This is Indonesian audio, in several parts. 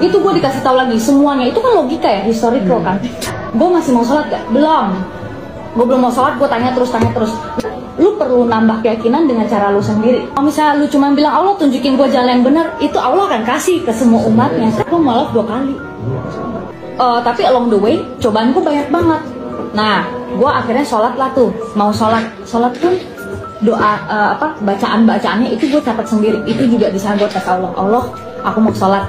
Itu gue dikasih tahu lagi semuanya. Itu kan logika ya, historical kan. Gue masih mau sholat gak? Belum. Gue belum mau sholat, gue tanya terus. Lu perlu nambah keyakinan dengan cara lu sendiri. Kalau misalnya lu cuma bilang Allah tunjukin gue jalan yang benar, itu Allah akan kasih ke semua umatnya. Gue malah 2 kali. Tapi along the way cobaan gue banyak banget. Nah, gue akhirnya sholat lah tuh. Mau sholat pun doa bacaan-bacaannya itu gue catat sendiri. Itu juga di sana gue tes Allah, aku mau sholat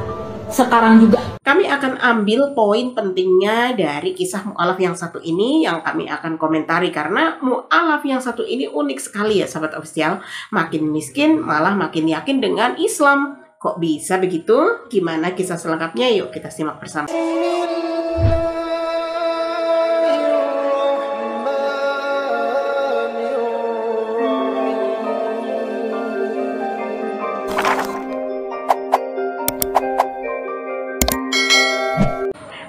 sekarang juga. Kami akan ambil poin pentingnya dari kisah mu'alaf yang satu ini yang kami akan komentari, karena mu'alaf yang satu ini unik sekali ya sahabat official. Makin miskin malah makin yakin dengan Islam. Kok bisa begitu? Gimana kisah selengkapnya? Yuk kita simak bersama.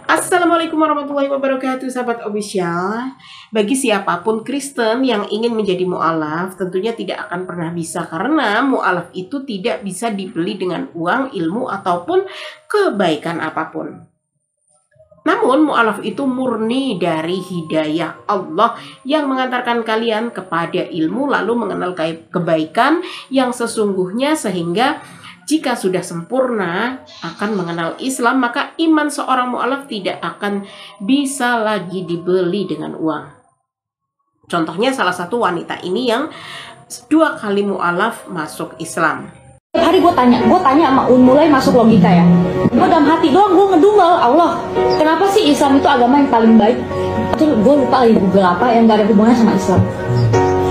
Assalamualaikum warahmatullahi wabarakatuh sahabat official. Bagi siapapun Kristen yang ingin menjadi mu'alaf, tentunya tidak akan pernah bisa, karena mu'alaf itu tidak bisa dibeli dengan uang, ilmu, ataupun kebaikan apapun. Namun mu'alaf itu murni dari hidayah Allah yang mengantarkan kalian kepada ilmu, lalu mengenal kebaikan yang sesungguhnya, sehingga jika sudah sempurna akan mengenal Islam, maka iman seorang mu'alaf tidak akan bisa lagi dibeli dengan uang. Contohnya salah satu wanita ini yang 2 kali mu'alaf masuk Islam. Tiap hari gue tanya sama mulai masuk logika ya. Gue dalam hati doang gue ngedumel, Allah, kenapa sih Islam itu agama yang paling baik? Itu gue lupa lagi Google apa yang gak ada hubungannya sama Islam.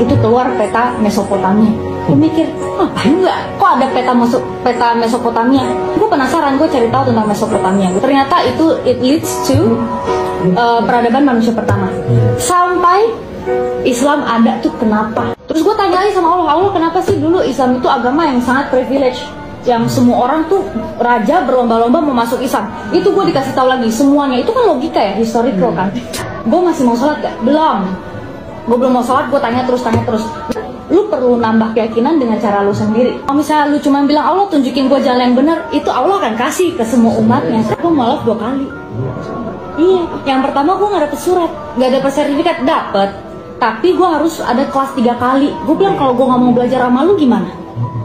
Itu keluar peta Mesopotamia. Gue mikir, ngapain nggak? Kok ada peta Mesopotamia? Gue penasaran, gue cari tahu tentang Mesopotamia. Ternyata itu it leads to peradaban manusia pertama. Sampai Islam ada tuh kenapa? Terus gue tanya lagi sama Allah, kenapa sih dulu Islam itu agama yang sangat privilege, yang semua orang tuh raja berlomba-lomba mau masuk Islam? Itu gue dikasih tahu lagi semuanya. Itu kan logika ya, historical kan. Gue masih mau sholat gak? Belum. Gue belum mau sholat, gue tanya terus. Lu perlu nambah keyakinan dengan cara lu sendiri. Kalau misalnya lu cuma bilang Allah tunjukin gue jalan yang benar, itu Allah akan kasih ke semua umatnya. Gue malah 2 kali. Iya, yang pertama gue nggak dapet surat, nggak dapet sertifikat, dapet. Tapi gue harus ada kelas 3 kali. Gue bilang kalau gue nggak mau belajar sama lu gimana?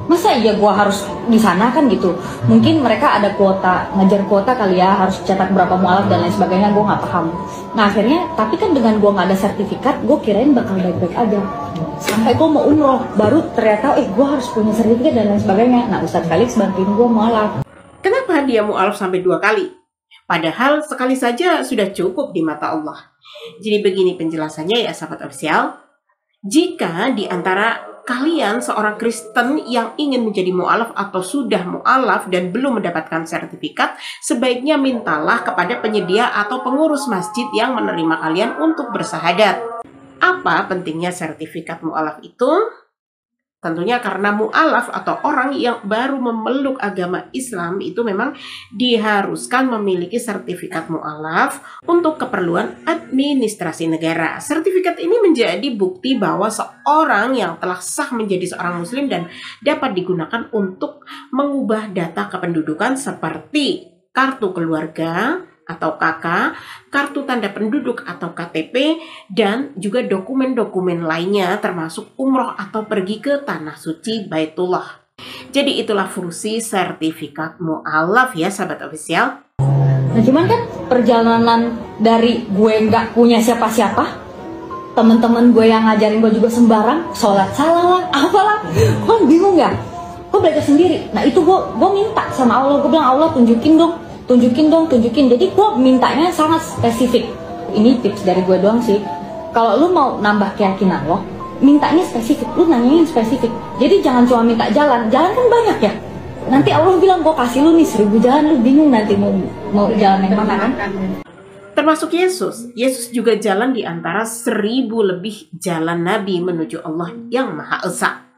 Masa iya gue harus di sana kan gitu? Mungkin mereka ada kuota, ngejar kuota kali ya, harus cetak berapa mu'alaf dan lain sebagainya, gue nggak paham. Nah akhirnya, tapi kan dengan gue nggak ada sertifikat, gue kirain bakal baik-baik aja. Sampai gue mau umroh, baru ternyata gue harus punya sertifikat dan lain sebagainya. Nah Ustadz Felix bantuin gue mu'alaf. Kenapa dia mu'alaf sampai 2 kali? Padahal sekali saja sudah cukup di mata Allah. Jadi begini penjelasannya ya sahabat official. Jika di antara kalian seorang Kristen yang ingin menjadi mu'alaf atau sudah mu'alaf dan belum mendapatkan sertifikat, sebaiknya mintalah kepada penyedia atau pengurus masjid yang menerima kalian untuk bersahadat. Apa pentingnya sertifikat mu'alaf itu? Tentunya karena mu'alaf atau orang yang baru memeluk agama Islam itu memang diharuskan memiliki sertifikat mu'alaf untuk keperluan administrasi negara. Sertifikat ini menjadi bukti bahwa seorang yang telah sah menjadi seorang muslim dan dapat digunakan untuk mengubah data kependudukan seperti kartu keluarga atau KK, kartu tanda penduduk atau KTP, dan juga dokumen-dokumen lainnya termasuk umroh atau pergi ke tanah suci Baitullah. Jadi itulah fungsi sertifikat mu'alaf ya sahabat official. Nah cuman kan perjalanan dari gue nggak punya siapa-siapa, temen-temen gue yang ngajarin gue juga sembarang, sholat salah lah, apalah, kan bingung nggak? Gue belajar sendiri. Nah itu gue minta sama Allah, gue bilang Allah tunjukin dong. Jadi gue mintanya sangat spesifik. Ini tips dari gue doang sih. Kalau lu mau nambah keyakinan lo, mintanya spesifik. Lu nanyain spesifik. Jadi jangan cuma minta jalan. Jalan kan banyak ya. Nanti Allah bilang gue kasih lu nih 1000 jalan, lu bingung nanti mau jalan yang mana kan? Termasuk Yesus. Yesus juga jalan di antara 1000 lebih jalan Nabi menuju Allah yang Maha Esa.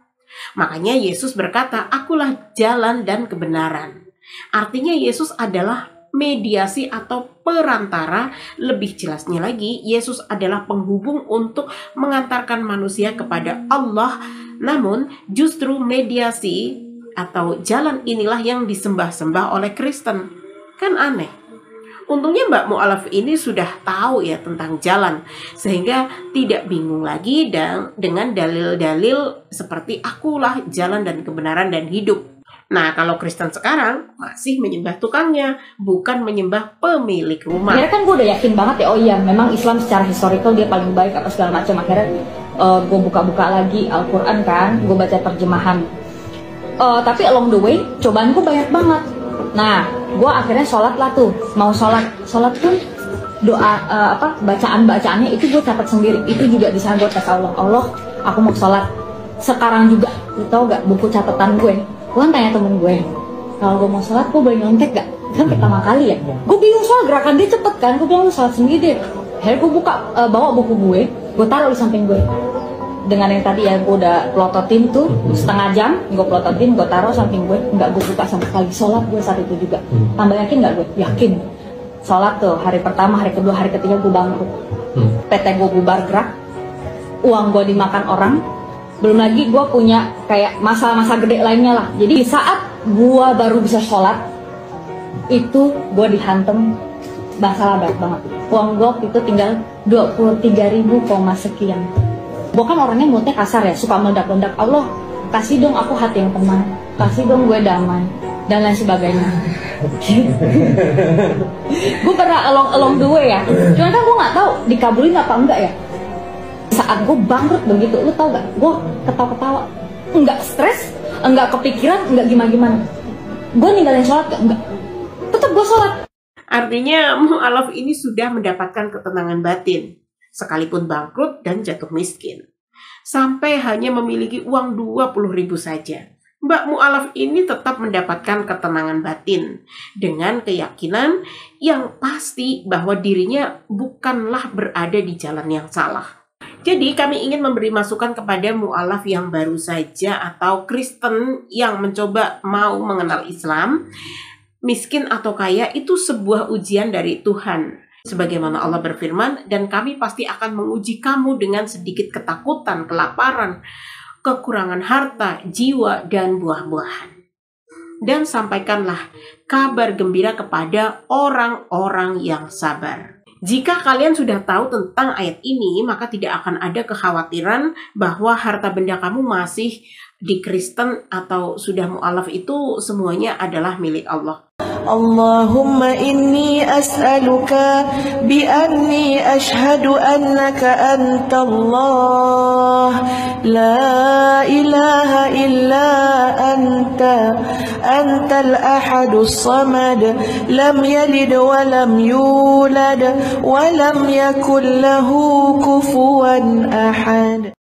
Makanya Yesus berkata, akulah jalan dan kebenaran. Artinya Yesus adalah mediasi atau perantara. Lebih jelasnya lagi, Yesus adalah penghubung untuk mengantarkan manusia kepada Allah. Namun justru mediasi atau jalan inilah yang disembah-sembah oleh Kristen. Kan aneh. Untungnya Mbak Mu'alaf ini sudah tahu ya tentang jalan, sehingga tidak bingung lagi dengan dalil-dalil seperti akulah jalan dan kebenaran dan hidup. Nah, kalau Kristen sekarang masih menyembah tukangnya, bukan menyembah pemilik rumah. Akhirnya kan gue udah yakin banget ya, oh iya memang Islam secara historical dia paling baik apa segala macam. Akhirnya gue buka-buka lagi Al-Quran kan, gue baca terjemahan. Tapi along the way cobaan gue banyak banget. Nah, gue akhirnya sholat lah tuh, mau sholat pun doa bacaan-bacaannya itu gue catat sendiri. Itu juga di sana gue tes Allah, aku mau sholat sekarang juga. Lu tau gak buku catatan gue? Gue tanya temen gue, kalau gue mau sholat gue boleh nyontek gak? Kan pertama kali ya, gue bingung soal gerakan dia cepet kan. Gue bilang lu sholat sendiri deh. Akhirnya gue bawa buku gue taruh di samping gue. Dengan yang tadi ya gue udah plototin tuh setengah jam, gue plototin, gue taruh samping gue, nggak gue buka sama sekali. Sholat gue saat itu juga. Tambah yakin nggak gue? Yakin. Sholat tuh hari pertama, hari kedua, hari ketiga gue bangkrut. PT gue bubar gerak, uang gue dimakan orang, belum lagi gue punya kayak masalah-masalah gede lainnya lah. Jadi saat gue baru bisa sholat, itu gue dihantem masalah berat banget. Uang gue waktu itu tinggal 23.000 sekian. Gue kan orangnya mulutnya kasar ya, suka meledak-ledak. Allah, kasih dong aku hati yang tenang, kasih dong gue damai, dan lain sebagainya. Gue pernah along the way ya, cuman kan gue nggak tahu dikabulin apa enggak ya. Saat gue bangkrut begitu, lu tau gak? Gue ketawa-ketawa, enggak stres, enggak kepikiran, enggak gimana-gimana. Gue ninggalin sholat gak? Enggak, tetap gue sholat. Artinya Mu'alaf ini sudah mendapatkan ketenangan batin, sekalipun bangkrut dan jatuh miskin. Sampai hanya memiliki uang 20.000 saja, Mbak Mu'alaf ini tetap mendapatkan ketenangan batin dengan keyakinan yang pasti bahwa dirinya bukanlah berada di jalan yang salah. Jadi kami ingin memberi masukan kepada mu'alaf yang baru saja atau Kristen yang mencoba mau mengenal Islam. Miskin atau kaya itu sebuah ujian dari Tuhan. Sebagaimana Allah berfirman, dan kami pasti akan menguji kamu dengan sedikit ketakutan, kelaparan, kekurangan harta, jiwa, dan buah-buahan. Dan sampaikanlah kabar gembira kepada orang-orang yang sabar. Jika kalian sudah tahu tentang ayat ini, maka tidak akan ada kekhawatiran bahwa harta benda kamu masih di Kristen atau sudah mu'alaf, itu semuanya adalah milik Allah. Allahumma inni as'aluka bi anni ashhadu annaka anta Allah la ilaha illa anta antal ahadus samad lam yalid wa lam yulad wa lam yakul lahu kufuwan ahad.